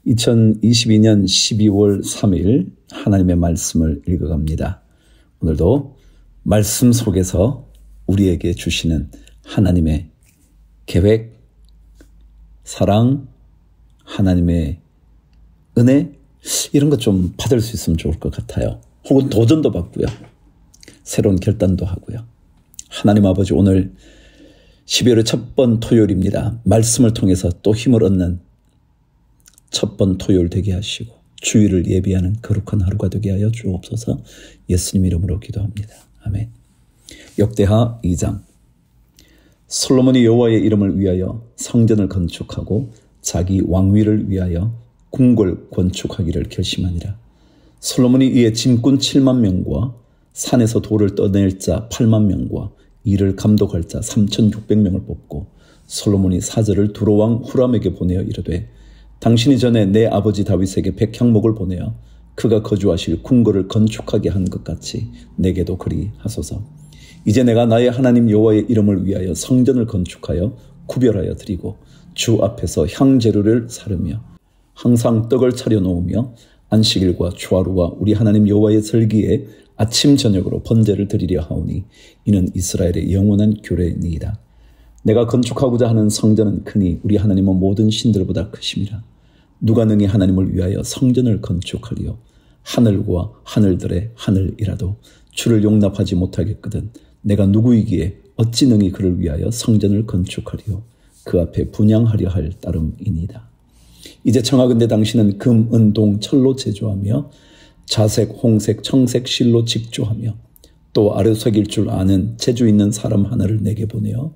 2022년 12월 3일 하나님의 말씀을 읽어갑니다. 오늘도 말씀 속에서 우리에게 주시는 하나님의 계획, 사랑, 하나님의 은혜 이런 것 좀 받을 수 있으면 좋을 것 같아요. 혹은 도전도 받고요. 새로운 결단도 하고요. 하나님 아버지, 오늘 12월의 첫 번 토요일입니다. 말씀을 통해서 또 힘을 얻는 첫 번 토요일 되게 하시고 주일을 예비하는 거룩한 하루가 되게 하여 주옵소서. 예수님 이름으로 기도합니다. 아멘. 역대하 2장. 솔로몬이 여호와의 이름을 위하여 성전을 건축하고 자기 왕위를 위하여 궁궐 건축하기를 결심하니라. 솔로몬이 이에 짐꾼 7만 명과 산에서 돌을 떠낼 자 8만 명과 이를 감독할 자 3,600명을 뽑고 솔로몬이 사절을 두로왕 후람에게 보내어 이르되, 당신이 전에 내 아버지 다윗에게 백향목을 보내어 그가 거주하실 궁궐을 건축하게 한 것 같이 내게도 그리 하소서. 이제 내가 나의 하나님 여호와의 이름을 위하여 성전을 건축하여 구별하여 드리고 주 앞에서 향재료를 사르며 항상 떡을 차려 놓으며 안식일과 주하루와 우리 하나님 여호와의 절기에 아침 저녁으로 번제를 드리려 하오니 이는 이스라엘의 영원한 규례니이다. 내가 건축하고자 하는 성전은 크니 우리 하나님은 모든 신들보다 크심이라. 누가 능히 하나님을 위하여 성전을 건축하리요. 하늘과 하늘들의 하늘이라도 주를 용납하지 못하겠거든 내가 누구이기에 어찌 능히 그를 위하여 성전을 건축하리요. 그 앞에 분향하려 할 따름이니이다. 이제 청하건대 당신은 금, 은, 동, 철로 제조하며 자색, 홍색, 청색 실로 직조하며 또 아르색일 줄 아는 재주 있는 사람 하나를 내게 보내어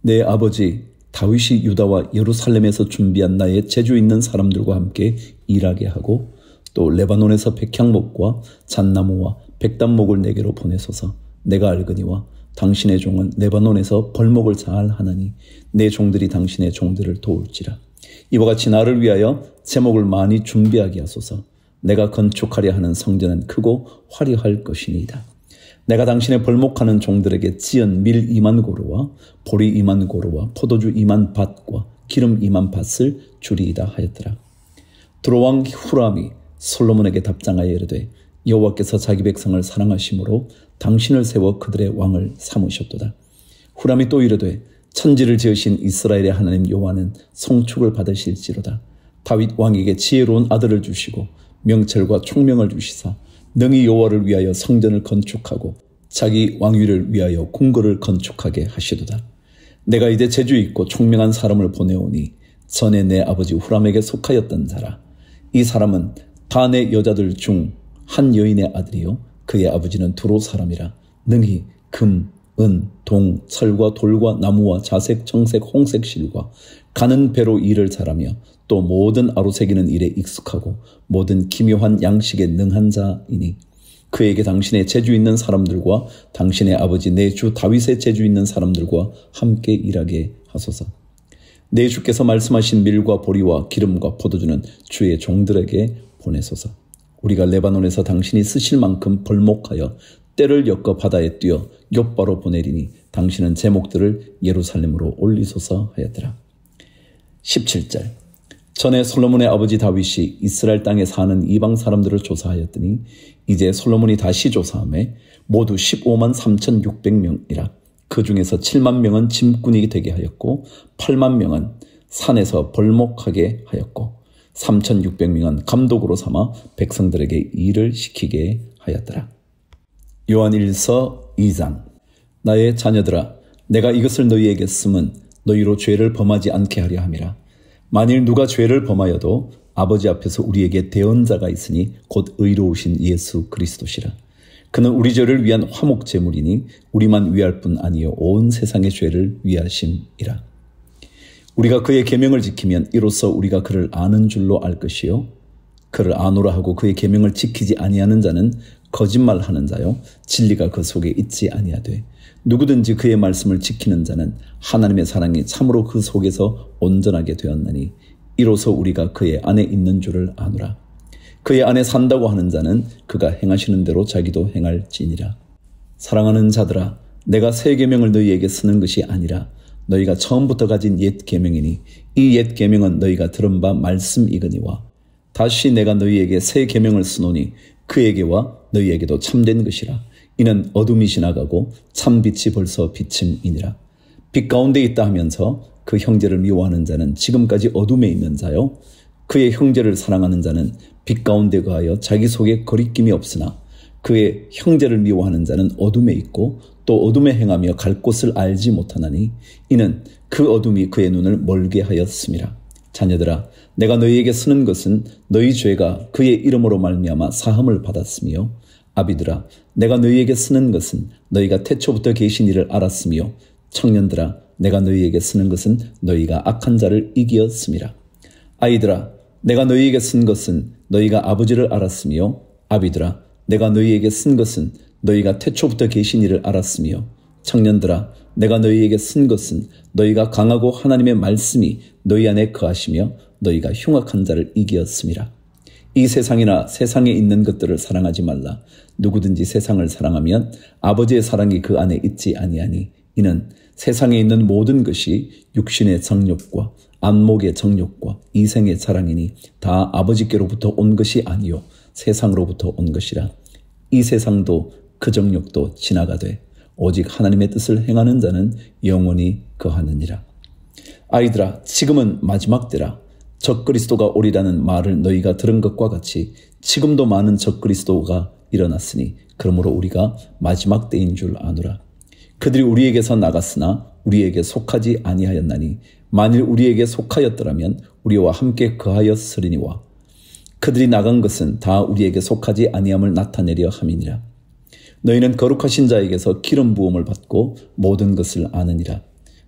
내 아버지 다윗이 유다와 예루살렘에서 준비한 나의 재주 있는 사람들과 함께 일하게 하고 또 레바논에서 백향목과 잣나무와 백단목을 내게로 보내소서. 내가 알거니와 당신의 종은 레바논에서 벌목을 잘 하나니 내 종들이 당신의 종들을 도울지라. 이와 같이 나를 위하여 제목을 많이 준비하게 하소서. 내가 건축하려 하는 성전은 크고 화려할 것이니이다. 내가 당신의 벌목하는 종들에게 지은 밀 2만 고루와 보리 2만 고루와 포도주 2만 밭과 기름 2만 밭을 주리이다 하였더라. 두로왕 후람이 솔로몬에게 답장하여 이르되, 여호와께서 자기 백성을 사랑하심으로 당신을 세워 그들의 왕을 삼으셨도다. 후람이 또 이르되, 천지를 지으신 이스라엘의 하나님 여호와는 송축을 받으실지로다. 다윗 왕에게 지혜로운 아들을 주시고 명철과 총명을 주시사 능히 여호와를 위하여 성전을 건축하고 자기 왕위를 위하여 궁궐을 건축하게 하시도다. 내가 이제 재주 있고 총명한 사람을 보내오니 전에 내 아버지 후람에게 속하였던 자라. 이 사람은 단의 여자들 중 한 여인의 아들이요 그의 아버지는 두로 사람이라. 능히 금, 은, 동, 철과 돌과 나무와 자색, 청색, 홍색 실과 가는 배로 일을 잘하며 또 모든 아로새기는 일에 익숙하고 모든 기묘한 양식에 능한 자이니 그에게 당신의 재주 있는 사람들과 당신의 아버지 내 주 다윗의 재주 있는 사람들과 함께 일하게 하소서. 내 주께서 말씀하신 밀과 보리와 기름과 포도주는 주의 종들에게 보내소서. 우리가 레바논에서 당신이 쓰실 만큼 벌목하여 때를 엮어 바다에 뛰어 욥바로 보내리니 당신은 제목들을 예루살렘으로 올리소서 하였더라. 17절. 전에 솔로몬의 아버지 다윗이 이스라엘 땅에 사는 이방 사람들을 조사하였더니 이제 솔로몬이 다시 조사하매 모두 15만 3,600명이라. 그 중에서 7만 명은 짐꾼이 되게 하였고 8만 명은 산에서 벌목하게 하였고 3,600명은 감독으로 삼아 백성들에게 일을 시키게 하였더라. 요한일서 2장. 나의 자녀들아, 내가 이것을 너희에게 쓰면 너희로 죄를 범하지 않게 하려 함이라. 만일 누가 죄를 범하여도 아버지 앞에서 우리에게 대언자가 있으니 곧 의로우신 예수 그리스도시라. 그는 우리 죄를 위한 화목 제물이니 우리만 위할 뿐 아니요 온 세상의 죄를 위하심이라. 우리가 그의 계명을 지키면 이로써 우리가 그를 아는 줄로 알 것이요 그를 아노라 하고 그의 계명을 지키지 아니하는 자는 거짓말하는 자요 진리가 그 속에 있지 아니하되 누구든지 그의 말씀을 지키는 자는 하나님의 사랑이 참으로 그 속에서 온전하게 되었나니 이로써 우리가 그의 안에 있는 줄을 아노라. 그의 안에 산다고 하는 자는 그가 행하시는 대로 자기도 행할지니라. 사랑하는 자들아, 내가 새 계명을 너희에게 쓰는 것이 아니라 너희가 처음부터 가진 옛 계명이니 이 옛 계명은 너희가 들은 바 말씀이거니와 다시 내가 너희에게 새 계명을 쓰노니 그에게와 너희에게도 참된 것이라. 이는 어둠이 지나가고 참 빛이 벌써 비침이니라. 빛 가운데 있다 하면서 그 형제를 미워하는 자는 지금까지 어둠에 있는 자요. 그의 형제를 사랑하는 자는 빛 가운데 거하여 자기 속에 거리낌이 없으나 그의 형제를 미워하는 자는 어둠에 있고 또 어둠에 행하며 갈 곳을 알지 못하나니 이는 그 어둠이 그의 눈을 멀게 하였음이라. 자녀들아, 내가 너희에게 쓰는 것은 너희 죄가 그의 이름으로 말미암아 사함을 받았으며, 아비들아, 내가 너희에게 쓰는 것은 너희가 태초부터 계신 이를 알았으며, 청년들아, 내가 너희에게 쓰는 것은 너희가 악한 자를 이기었음이라. 아이들아, 내가 너희에게 쓴 것은 너희가 아버지를 알았으며, 아비들아, 내가 너희에게 쓴 것은 너희가 태초부터 계신 이를 알았으며, 청년들아, 내가 너희에게 쓴 것은 너희가 강하고 하나님의 말씀이 너희 안에 거하시며 너희가 흉악한 자를 이기었음이라. 이 세상이나 세상에 있는 것들을 사랑하지 말라. 누구든지 세상을 사랑하면 아버지의 사랑이 그 안에 있지 아니하니 이는 세상에 있는 모든 것이 육신의 정욕과 안목의 정욕과 이생의 자랑이니 다 아버지께로부터 온 것이 아니요 세상으로부터 온 것이라. 이 세상도 그 정욕도 지나가되 오직 하나님의 뜻을 행하는 자는 영원히 거하느니라. 아이들아, 지금은 마지막 때라. 적그리스도가 오리라는 말을 너희가 들은 것과 같이 지금도 많은 적그리스도가 일어났으니 그러므로 우리가 마지막 때인 줄 아노라. 그들이 우리에게서 나갔으나 우리에게 속하지 아니하였나니 만일 우리에게 속하였더라면 우리와 함께 거하였으리니와 그들이 나간 것은 다 우리에게 속하지 아니함을 나타내려 함이니라. 너희는 거룩하신 자에게서 기름 부음을 받고 모든 것을 아느니라.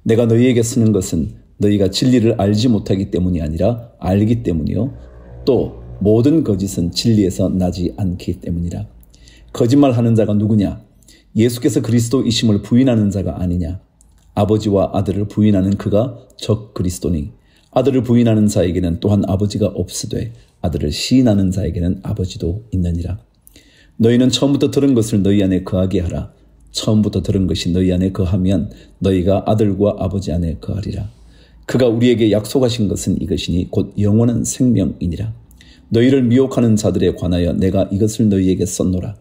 내가 너희에게 쓰는 것은 너희가 진리를 알지 못하기 때문이 아니라 알기 때문이요 또 모든 거짓은 진리에서 나지 않기 때문이라. 거짓말하는 자가 누구냐? 예수께서 그리스도이심을 부인하는 자가 아니냐? 아버지와 아들을 부인하는 그가 적그리스도니 아들을 부인하는 자에게는 또한 아버지가 없으되 아들을 시인하는 자에게는 아버지도 있느니라. 너희는 처음부터 들은 것을 너희 안에 거하게 하라. 처음부터 들은 것이 너희 안에 거하면 너희가 아들과 아버지 안에 거하리라. 그가 우리에게 약속하신 것은 이것이니 곧 영원한 생명이니라. 너희를 미혹하는 자들에 관하여 내가 이것을 너희에게 썼노라.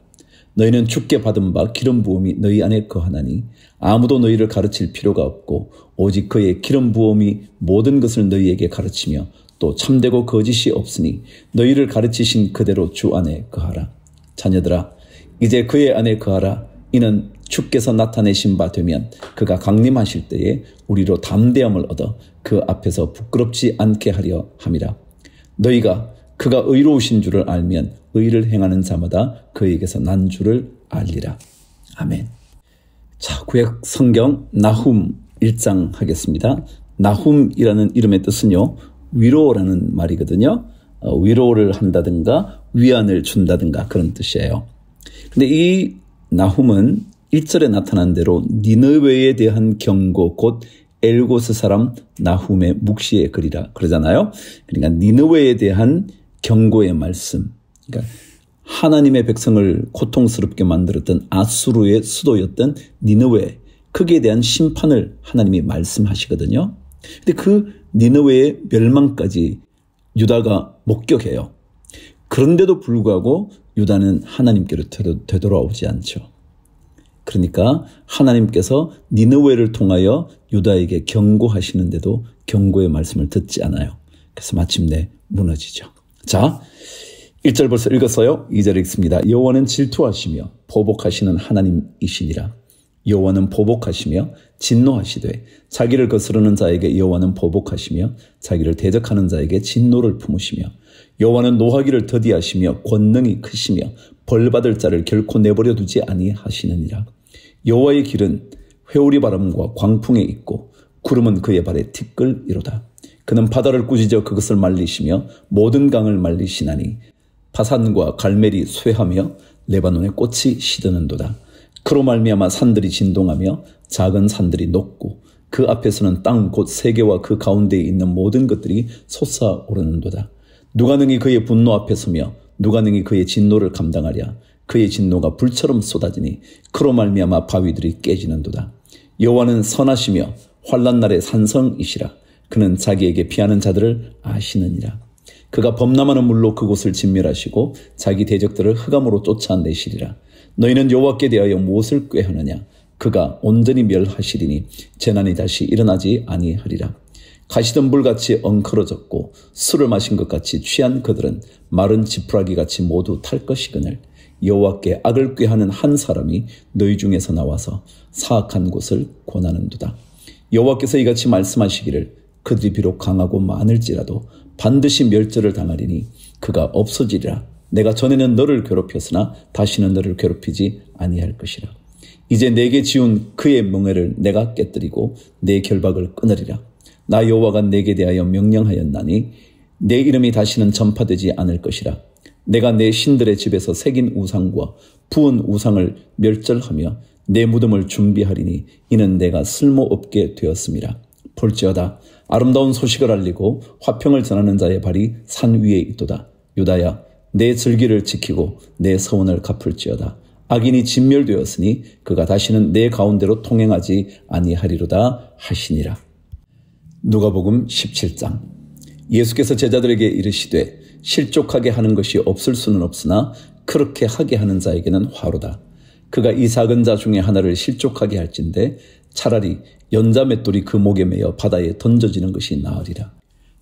너희는 주께 받은 바 기름 부음이 너희 안에 거하나니 아무도 너희를 가르칠 필요가 없고 오직 그의 기름 부음이 모든 것을 너희에게 가르치며 또 참되고 거짓이 없으니 너희를 가르치신 그대로 주 안에 거하라. 자녀들아, 이제 그의 안에 거하라. 이는 주께서 나타내신 바 되면 그가 강림하실 때에 우리로 담대함을 얻어 그 앞에서 부끄럽지 않게 하려 함이라. 너희가 그가 의로우신 줄을 알면 의를 행하는 자마다 그에게서 난 줄을 알리라. 아멘. 자, 구약 성경 나훔 1장 하겠습니다. 나훔이라는 이름의 뜻은요, 위로라는 말이거든요. 위로를 한다든가 위안을 준다든가 그런 뜻이에요. 근데 이 나훔은 1절에 나타난 대로 니느웨에 대한 경고, 곧 엘고스 사람 나훔의 묵시의 글이라 그러잖아요. 그러니까 니느웨에 대한 경고의 말씀. 그러니까 하나님의 백성을 고통스럽게 만들었던 아수르의 수도였던 니느웨, 거기에 대한 심판을 하나님이 말씀하시거든요. 근데 그 니느웨의 멸망까지 유다가 목격해요. 그런데도 불구하고 유다는 하나님께로 되돌아오지 않죠. 그러니까 하나님께서 니느웨를 통하여 유다에게 경고하시는데도 경고의 말씀을 듣지 않아요. 그래서 마침내 무너지죠. 자, 1절 벌써 읽었어요. 2절 읽습니다. 여호와는 질투하시며 보복하시는 하나님이시니라. 여호와는 보복하시며 진노하시되 자기를 거스르는 자에게 여호와는 보복하시며 자기를 대적하는 자에게 진노를 품으시며 여호와는 노하기를 더디하시며 권능이 크시며 벌받을 자를 결코 내버려 두지 아니하시느니라. 여호와의 길은 회오리 바람과 광풍에 있고 구름은 그의 발에 티끌이로다. 그는 바다를 꾸짖어 그것을 말리시며 모든 강을 말리시나니 바산과 갈멜이 쇠하며 레바논의 꽃이 시드는도다. 그로 말미암아 산들이 진동하며 작은 산들이 녹고 그 앞에서는 땅 곧 세계와 그 가운데에 있는 모든 것들이 솟아오르는도다. 누가 능히 그의 분노 앞에 서며 누가 능히 그의 진노를 감당하랴. 그의 진노가 불처럼 쏟아지니 그로 말미암아 바위들이 깨지는도다. 여호와는 선하시며 환난 날의 산성이시라. 그는 자기에게 피하는 자들을 아시느니라. 그가 범람하는 물로 그곳을 진멸하시고 자기 대적들을 흑암으로 쫓아내시리라. 너희는 여호와께 대하여 무엇을 꾀하느냐? 그가 온전히 멸하시리니 재난이 다시 일어나지 아니하리라. 가시던 불같이 엉클어졌고 술을 마신 것 같이 취한 그들은 마른 지푸라기같이 모두 탈 것이거늘 여호와께 악을 꾀하는 한 사람이 너희 중에서 나와서 사악한 곳을 권하는도다. 여호와께서 이같이 말씀하시기를 그들이 비록 강하고 많을지라도 반드시 멸절을 당하리니 그가 없어지리라. 내가 전에는 너를 괴롭혔으나 다시는 너를 괴롭히지 아니할 것이라. 이제 내게 지운 그의 멍에를 내가 깨뜨리고 내 결박을 끊으리라. 나 여호와가 내게 대하여 명령하였나니 내 이름이 다시는 전파되지 않을 것이라. 내가 내 신들의 집에서 새긴 우상과 부은 우상을 멸절하며 내 무덤을 준비하리니 이는 내가 쓸모없게 되었음이라. 볼지어다 아름다운 소식을 알리고 화평을 전하는 자의 발이 산 위에 있도다. 유다야 내 절기를 지키고 내 서원을 갚을지어다. 악인이 진멸되었으니 그가 다시는 내 가운데로 통행하지 아니하리로다 하시니라. 누가복음 17장. 예수께서 제자들에게 이르시되 실족하게 하는 것이 없을 수는 없으나 그렇게 하게 하는 자에게는 화로다. 그가 이 작은 자 중에 하나를 실족하게 할진대 차라리 연자 맷돌이 그 목에 매어 바다에 던져지는 것이 나으리라.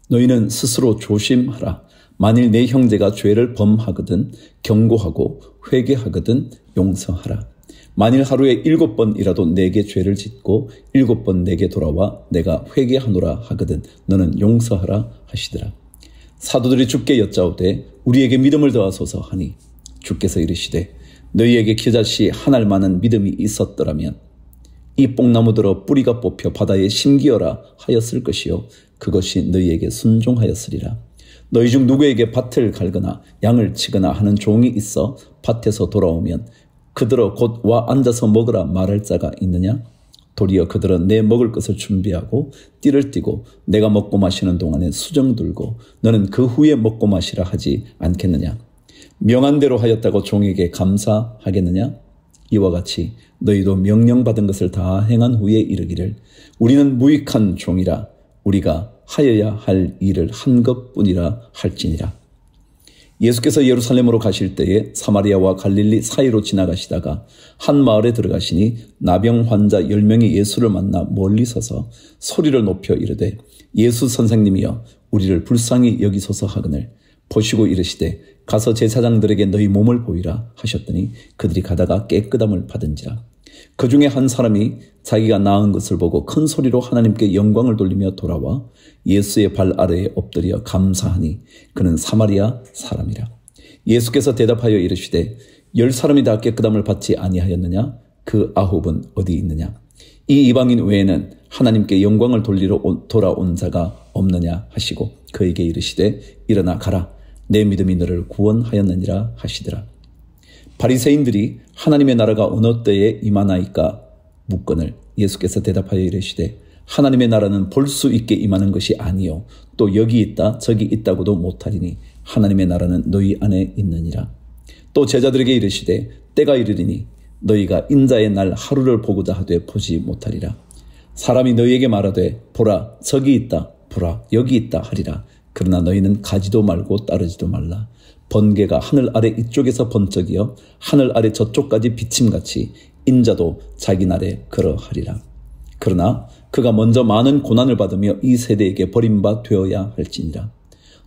너희는 스스로 조심하라. 만일 내 형제가 죄를 범하거든 경고하고 회개하거든 용서하라. 만일 하루에 7번이라도 내게 죄를 짓고 7번 내게 돌아와 내가 회개하노라 하거든 너는 용서하라 하시더라. 사도들이 주께 여짜오되 우리에게 믿음을 더하소서 하니 주께서 이르시되 너희에게 겨자씨 한 알만한 믿음이 있었더라면 이 뽕나무들어 뿌리가 뽑혀 바다에 심기어라 하였을 것이요 그것이 너희에게 순종하였으리라. 너희 중 누구에게 밭을 갈거나 양을 치거나 하는 종이 있어 밭에서 돌아오면 그들어 곧 와 앉아서 먹으라 말할 자가 있느냐? 도리어 그들은 내 먹을 것을 준비하고 띠를 띠고 내가 먹고 마시는 동안에 수정 들고 너는 그 후에 먹고 마시라 하지 않겠느냐? 명한 대로 하였다고 종에게 감사하겠느냐? 이와 같이 너희도 명령받은 것을 다 행한 후에 이르기를 우리는 무익한 종이라 우리가 하여야 할 일을 한 것뿐이라 할지니라. 예수께서 예루살렘으로 가실 때에 사마리아와 갈릴리 사이로 지나가시다가 한 마을에 들어가시니 나병 환자 10명이 예수를 만나 멀리 서서 소리를 높여 이르되 예수 선생님이여 우리를 불쌍히 여기소서 하거늘 보시고 이르시되 가서 제사장들에게 너희 몸을 보이라 하셨더니 그들이 가다가 깨끗함을 받은지라. 그 중에 한 사람이 자기가 나은 것을 보고 큰 소리로 하나님께 영광을 돌리며 돌아와 예수의 발 아래에 엎드려 감사하니 그는 사마리아 사람이라. 예수께서 대답하여 이르시되 10사람이 다 깨끗함을 받지 아니하였느냐? 그 9은 어디 있느냐? 이 이방인 외에는 하나님께 영광을 돌리러 돌아온 자가 없느냐 하시고 그에게 이르시되 일어나 가라 내 믿음이 너를 구원하였느니라 하시더라. 바리새인들이 하나님의 나라가 어느 때에 임하나이까 묻거늘 예수께서 대답하여 이르시되 하나님의 나라는 볼 수 있게 임하는 것이 아니요 또 여기 있다 저기 있다고도 못하리니 하나님의 나라는 너희 안에 있느니라. 또 제자들에게 이르시되 때가 이르리니 너희가 인자의 날 하루를 보고자 하되 보지 못하리라. 사람이 너희에게 말하되 보라 저기 있다 보라 여기 있다 하리라. 그러나 너희는 가지도 말고 따르지도 말라. 번개가 하늘 아래 이쪽에서 번쩍이어 하늘 아래 저쪽까지 비침같이 인자도 자기 날에 그러하리라. 그러나 그가 먼저 많은 고난을 받으며 이 세대에게 버림바 되어야 할지니라.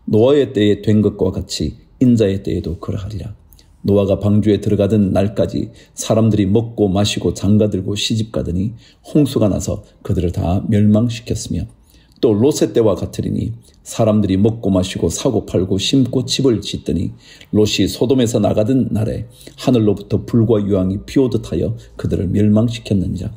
노아의 때에 된 것과 같이 인자의 때에도 그러하리라. 노아가 방주에 들어가던 날까지 사람들이 먹고 마시고 장가들고 시집가더니 홍수가 나서 그들을 다 멸망시켰으며 또 롯의 때와 같으리니 사람들이 먹고 마시고 사고 팔고 심고 집을 짓더니 롯이 소돔에서 나가던 날에 하늘로부터 불과 유황이 비오듯 하여 그들을 멸망시켰느니라.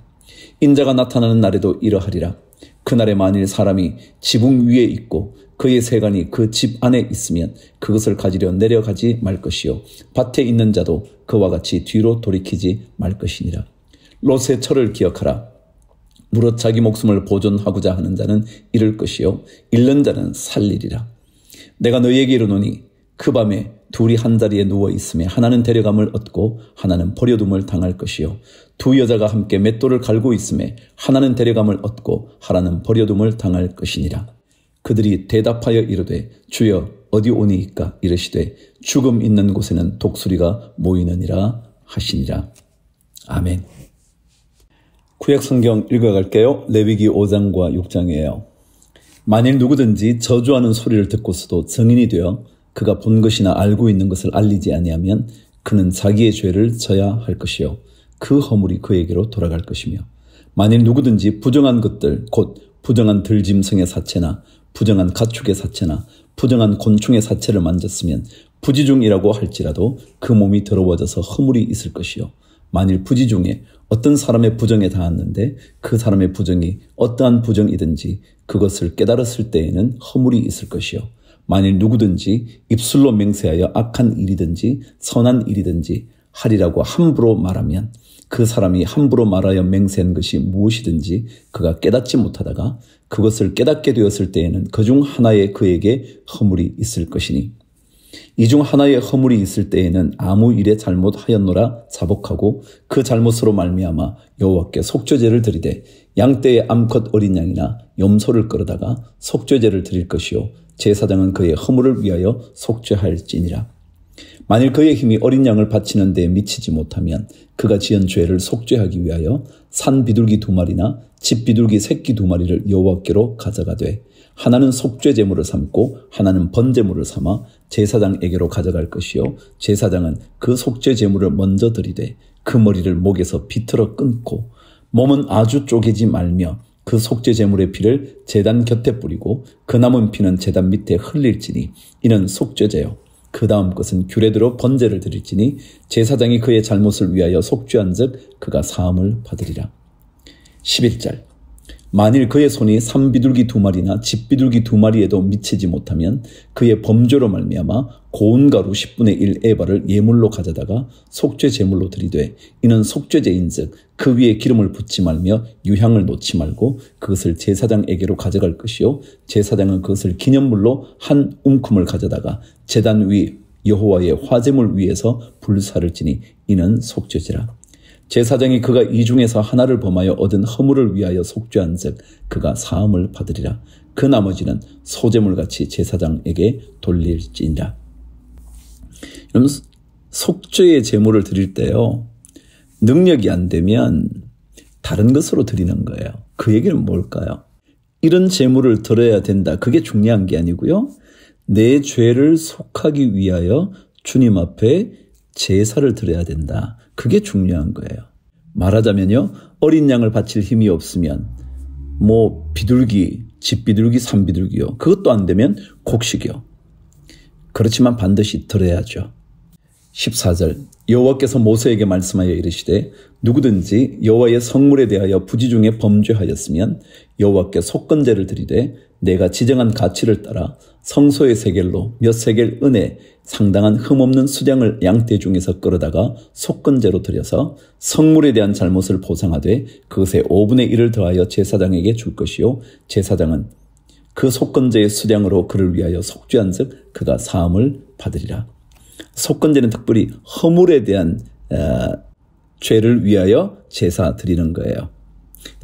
인자가 나타나는 날에도 이러하리라. 그날에 만일 사람이 지붕 위에 있고 그의 세간이 그 집 안에 있으면 그것을 가지려 내려가지 말 것이요 밭에 있는 자도 그와 같이 뒤로 돌이키지 말 것이니라. 롯의 철을 기억하라. 무릇 자기 목숨을 보존하고자 하는 자는 잃을 것이요 잃는 자는 살리리라. 내가 너희에게 이르노니 그 밤에 둘이 한 자리에 누워 있음에 하나는 데려감을 얻고 하나는 버려둠을 당할 것이요 두 여자가 함께 맷돌을 갈고 있음에 하나는 데려감을 얻고 하나는 버려둠을 당할 것이니라. 그들이 대답하여 이르되 주여 어디 오니이까 이르시되 죽음 있는 곳에는 독수리가 모이느니라 하시니라. 아멘. 구약성경 읽어갈게요. 레위기 5장과 6장이에요. 만일 누구든지 저주하는 소리를 듣고서도 증인이 되어 그가 본 것이나 알고 있는 것을 알리지 아니하면 그는 자기의 죄를 져야 할 것이요 그 허물이 그에게로 돌아갈 것이며 만일 누구든지 부정한 것들 곧 부정한 들짐승의 사체나 부정한 가축의 사체나 부정한 곤충의 사체를 만졌으면 부지중이라고 할지라도 그 몸이 더러워져서 허물이 있을 것이요 만일 부지 중에 어떤 사람의 부정에 닿았는데 그 사람의 부정이 어떠한 부정이든지 그것을 깨달았을 때에는 허물이 있을 것이요 만일 누구든지 입술로 맹세하여 악한 일이든지 선한 일이든지 하리라고 함부로 말하면 그 사람이 함부로 말하여 맹세한 것이 무엇이든지 그가 깨닫지 못하다가 그것을 깨닫게 되었을 때에는 그중 하나에 그에게 허물이 있을 것이니 이 중 하나의 허물이 있을 때에는 아무 일에 잘못하였노라 자복하고 그 잘못으로 말미암아 여호와께 속죄제를 드리되 양떼의 암컷 어린 양이나 염소를 끌어다가 속죄제를 드릴 것이요 제사장은 그의 허물을 위하여 속죄할지니라. 만일 그의 힘이 어린 양을 바치는 데에 미치지 못하면 그가 지은 죄를 속죄하기 위하여 산 비둘기 2마리나 집 비둘기 새끼 2마리를 여호와께로 가져가되 하나는 속죄 제물을 삼고 하나는 번제물을 삼아 제사장에게로 가져갈 것이요 제사장은 그 속죄 제물을 먼저 드리되 그 머리를 목에서 비틀어 끊고 몸은 아주 쪼개지 말며 그 속죄 제물의 피를 제단 곁에 뿌리고 그 남은 피는 제단 밑에 흘릴지니 이는 속죄제요 그 다음 것은 규례대로 번제를 드릴지니 제사장이 그의 잘못을 위하여 속죄한즉 그가 사함을 받으리라. 11절 만일 그의 손이 산비둘기 2마리나 집비둘기 2마리에도 미치지 못하면 그의 범죄로 말미암아 고운 가루 10분의 1 에바를 예물로 가져다가 속죄 제물로 드리되 이는 속죄제인즉 그 위에 기름을 붓지 말며 유향을 놓지 말고 그것을 제사장에게로 가져갈 것이요 제사장은 그것을 기념물로 한 움큼을 가져다가 제단 위 여호와의 화제물 위에서 불사를 지니 이는 속죄제라. 제사장이 그가 이 중에서 하나를 범하여 얻은 허물을 위하여 속죄한즉 그가 사함을 받으리라. 그 나머지는 소제물같이 제사장에게 돌릴지니라. 여러분 속죄의 제물을 드릴 때요 능력이 안 되면 다른 것으로 드리는 거예요. 그 얘기는 뭘까요? 이런 제물을 드려야 된다. 그게 중요한 게 아니고요. 내 죄를 속하기 위하여 주님 앞에 제사를 드려야 된다. 그게 중요한 거예요. 말하자면요. 어린 양을 바칠 힘이 없으면 비둘기, 집비둘기, 산비둘기요. 그것도 안 되면 곡식이요. 그렇지만 반드시 드려야죠. 14절 여호와께서 모세에게 말씀하여 이르시되 누구든지 여호와의 성물에 대하여 부지 중에 범죄하였으면 여호와께 속건제를 드리되 내가 지정한 가치를 따라 성소의 세겔로 몇 세겔 은에 상당한 흠없는 수량을 양떼 중에서 끌어다가 속건제로 드려서 성물에 대한 잘못을 보상하되 그것의 5분의 1을 더하여 제사장에게 줄 것이요 제사장은 그 속건제의 수량으로 그를 위하여 속죄한즉 그가 사함을 받으리라. 속건제는 특별히 허물에 대한 죄를 위하여 제사 드리는 거예요.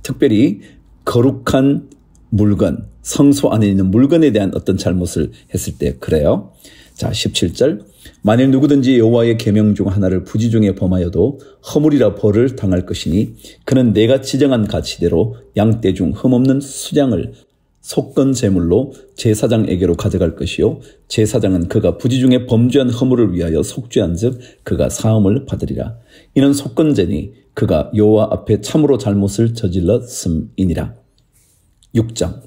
특별히 거룩한 물건, 성소 안에 있는 물건에 대한 어떤 잘못을 했을 때 그래요. 자, 17절 만일 누구든지 여호와의 계명 중 하나를 부지 중에 범하여도 허물이라 벌을 당할 것이니 그는 내가 지정한 가치대로 양떼 중 흠없는 수량을 속건 제물로 제사장에게로 가져갈 것이요 제사장은 그가 부지 중에 범죄한 허물을 위하여 속죄한즉 그가 사함을 받으리라. 이는 속건제니 그가 여호와 앞에 참으로 잘못을 저질렀음이니라. 6장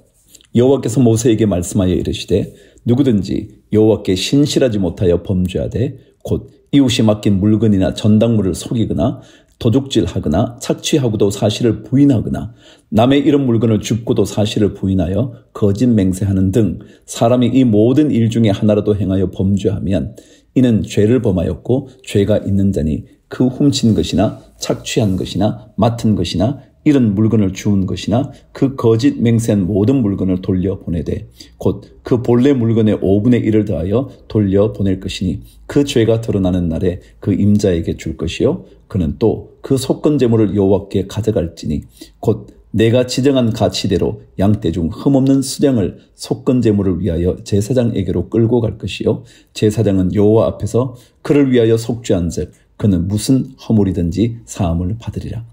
여호와께서 모세에게 말씀하여 이르시되 누구든지 여호와께 신실하지 못하여 범죄하되 곧 이웃이 맡긴 물건이나 전당물을 속이거나 도둑질하거나 착취하고도 사실을 부인하거나 남의 이런 물건을 줍고도 사실을 부인하여 거짓 맹세하는 등 사람이 이 모든 일 중에 하나라도 행하여 범죄하면 이는 죄를 범하였고 죄가 있는 자니 그 훔친 것이나 착취한 것이나 맡은 것이나 이런 물건을 주운 것이나 그 거짓 맹세한 모든 물건을 돌려보내되 곧 그 본래 물건의 5분의 1을 더하여 돌려보낼 것이니 그 죄가 드러나는 날에 그 임자에게 줄 것이요 그는 또 그 속건제물을 여호와께 가져갈지니 곧 내가 지정한 가치대로 양떼 중 흠없는 수량을 속건 제물을 위하여 제사장에게로 끌고 갈 것이요 제사장은 여호와 앞에서 그를 위하여 속죄한즉 그는 무슨 허물이든지 사함을 받으리라.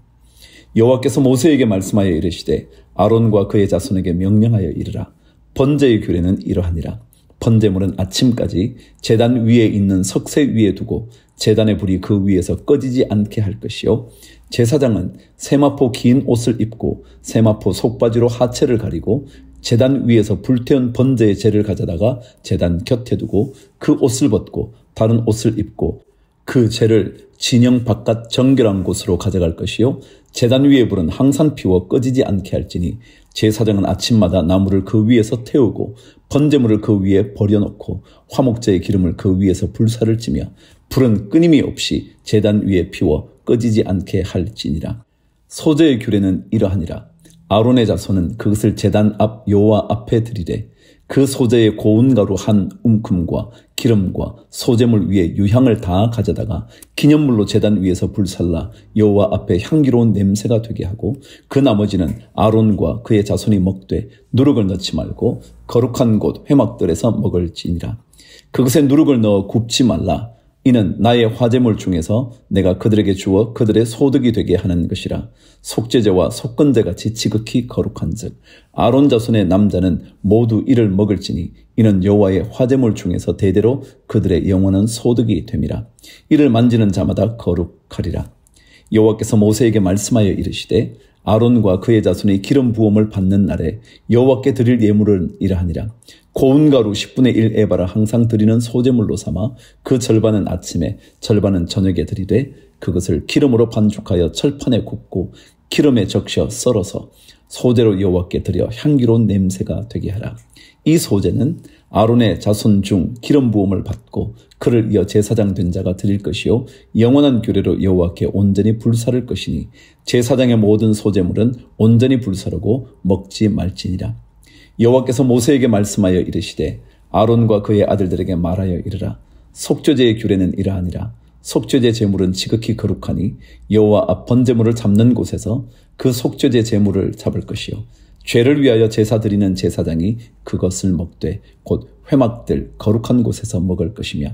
여호와께서 모세에게 말씀하여 이르시되 아론과 그의 자손에게 명령하여 이르라. 번제의 규례는 이러하니라. 번제물은 아침까지 제단 위에 있는 석쇠 위에 두고 제단의 불이 그 위에서 꺼지지 않게 할 것이요 제사장은 세마포 긴 옷을 입고 세마포 속바지로 하체를 가리고 제단 위에서 불태운 번제의 재를 가져다가 제단 곁에 두고 그 옷을 벗고 다른 옷을 입고 그 재를 진영 바깥 정결한 곳으로 가져갈 것이요 제단 위의 불은 항상 피워 꺼지지 않게 할지니 제사장은 아침마다 나무를 그 위에서 태우고 번제물을 그 위에 버려놓고 화목제의 기름을 그 위에서 불사를 찌며 불은 끊임이 없이 제단 위에 피워 꺼지지 않게 할지니라. 소제의 규례는 이러하니라. 아론의 자손은 그것을 제단 앞 여호와 앞에 드리되 그 소제의 고운 가루 한 움큼과 기름과 소제물 위에 유향을 다 가져다가 기념물로 제단 위에서 불살라 여호와 앞에 향기로운 냄새가 되게 하고 그 나머지는 아론과 그의 자손이 먹되 누룩을 넣지 말고 거룩한 곳 회막들에서 먹을지니라. 그것에 누룩을 넣어 굽지 말라. 이는 나의 화제물 중에서 내가 그들에게 주어 그들의 소득이 되게 하는 것이라. 속죄제와 속건제같이 지극히 거룩한즉 아론 자손의 남자는 모두 이를 먹을지니 이는 여호와의 화제물 중에서 대대로 그들의 영원한 소득이 됨이라. 이를 만지는 자마다 거룩하리라. 여호와께서 모세에게 말씀하여 이르시되 아론과 그의 자손이 기름 부음을 받는 날에 여호와께 드릴 예물은 이러하니라. 고운 가루 10분의 1 에바를 항상 드리는 소제물로 삼아 그 절반은 아침에 절반은 저녁에 드리되 그것을 기름으로 반죽하여 철판에 굽고 기름에 적셔 썰어서 소제로 여호와께 드려 향기로운 냄새가 되게 하라. 이 소제는 아론의 자손 중 기름 부음을 받고 그를 이어 제사장 된 자가 드릴 것이요 영원한 규례로 여호와께 온전히 불사를 것이니 제사장의 모든 소제물은 온전히 불사르고 먹지 말지니라. 여호와께서 모세에게 말씀하여 이르시되 아론과 그의 아들들에게 말하여 이르라. 속죄제의 규례는 이러하니라. 속죄제 제물은 지극히 거룩하니 여호와 앞 번제물을 잡는 곳에서 그 속죄제 제물을 잡을 것이요 죄를 위하여 제사 드리는 제사장이 그것을 먹되 곧 회막들 거룩한 곳에서 먹을 것이며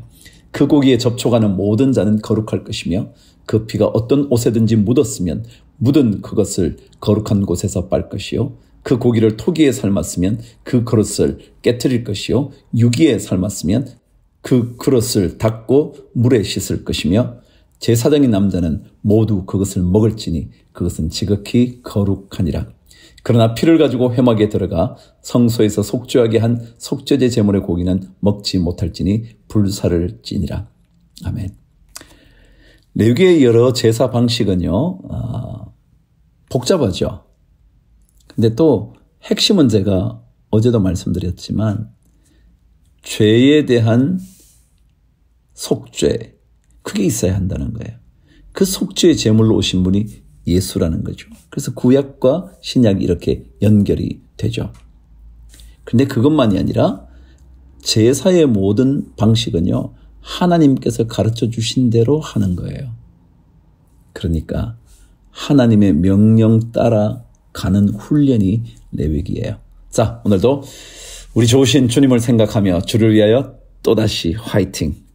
그 고기에 접촉하는 모든 자는 거룩할 것이며 그 피가 어떤 옷에든지 묻었으면 묻은 그것을 거룩한 곳에서 빨 것이요 그 고기를 토기에 삶았으면 그 그릇을 깨트릴 것이요 유기에 삶았으면 그 그릇을 닦고 물에 씻을 것이며 제사장인 남자는 모두 그것을 먹을지니 그것은 지극히 거룩하니라. 그러나 피를 가지고 회막에 들어가 성소에서 속죄하게 한 속죄제 제물의 고기는 먹지 못할지니 불사를 찌니라. 아멘. 레위기의 여러 제사 방식은요, 복잡하죠. 근데 또 핵심은 제가 어제도 말씀드렸지만 죄에 대한 속죄, 그게 있어야 한다는 거예요. 그 속죄의 제물로 오신 분이 예수라는 거죠. 그래서 구약과 신약이 이렇게 연결이 되죠. 그런데 그것만이 아니라 제사의 모든 방식은요, 하나님께서 가르쳐 주신 대로 하는 거예요. 그러니까 하나님의 명령 따라 가는 훈련이 레위기예요. 자, 오늘도 우리 좋으신 주님을 생각하며 주를 위하여 또다시 화이팅!